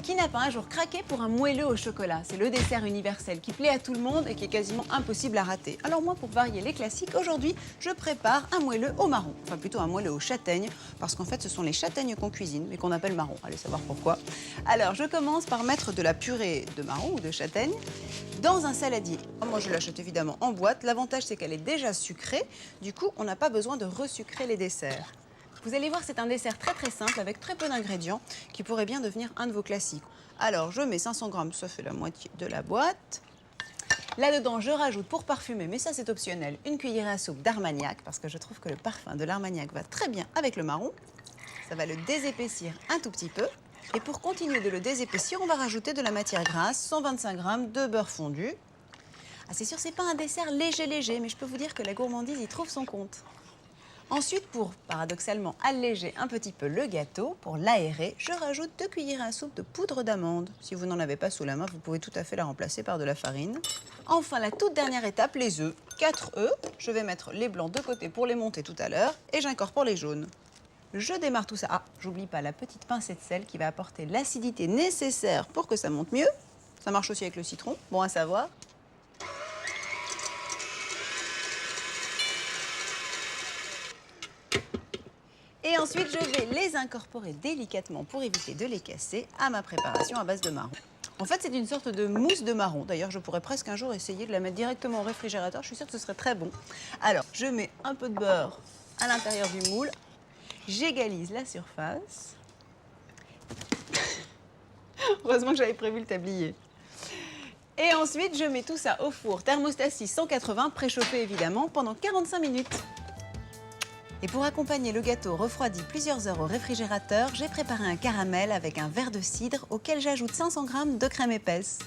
Qui n'a pas un jour craqué pour un moelleux au chocolat? C'est le dessert universel qui plaît à tout le monde et qui est quasiment impossible à rater. Alors moi, pour varier les classiques, aujourd'hui, je prépare un moelleux au marron. Enfin plutôt un moelleux aux châtaignes, parce qu'en fait, ce sont les châtaignes qu'on cuisine, mais qu'on appelle marron. Allez savoir pourquoi. Alors, je commence par mettre de la purée de marron ou de châtaigne dans un saladier. Moi, je l'achète évidemment en boîte. L'avantage, c'est qu'elle est déjà sucrée. Du coup, on n'a pas besoin de resucrer les desserts. Vous allez voir, c'est un dessert très simple avec très peu d'ingrédients qui pourrait bien devenir un de vos classiques. Alors, je mets 500 grammes, ça fait la moitié de la boîte. Là-dedans, je rajoute pour parfumer, mais ça c'est optionnel, une cuillère à soupe d'armagnac parce que je trouve que le parfum de l'armagnac va très bien avec le marron. Ça va le désépaissir un tout petit peu. Et pour continuer de le désépaissir, on va rajouter de la matière grasse, 125 grammes de beurre fondu. Ah, c'est sûr, c'est pas un dessert léger, mais je peux vous dire que la gourmandise y trouve son compte. Ensuite, pour, paradoxalement, alléger un petit peu le gâteau, pour l'aérer, je rajoute 2 cuillères à soupe de poudre d'amande. Si vous n'en avez pas sous la main, vous pouvez tout à fait la remplacer par de la farine. Enfin, la toute dernière étape, les œufs. 4 œufs. Je vais mettre les blancs de côté pour les monter tout à l'heure et j'incorpore les jaunes. Je démarre tout ça. Ah, j'oublie pas la petite pincée de sel qui va apporter l'acidité nécessaire pour que ça monte mieux. Ça marche aussi avec le citron, bon à savoir. Et ensuite, je vais les incorporer délicatement pour éviter de les casser à ma préparation à base de marron. En fait, c'est une sorte de mousse de marron. D'ailleurs, je pourrais presque un jour essayer de la mettre directement au réfrigérateur. Je suis sûre que ce serait très bon. Alors, je mets un peu de beurre à l'intérieur du moule. J'égalise la surface. Heureusement que j'avais prévu le tablier. Et ensuite, je mets tout ça au four thermostat 180, préchauffé évidemment, pendant 45 minutes. Et pour accompagner le gâteau refroidi plusieurs heures au réfrigérateur, j'ai préparé un caramel avec un verre de cidre auquel j'ajoute 500 grammes de crème épaisse.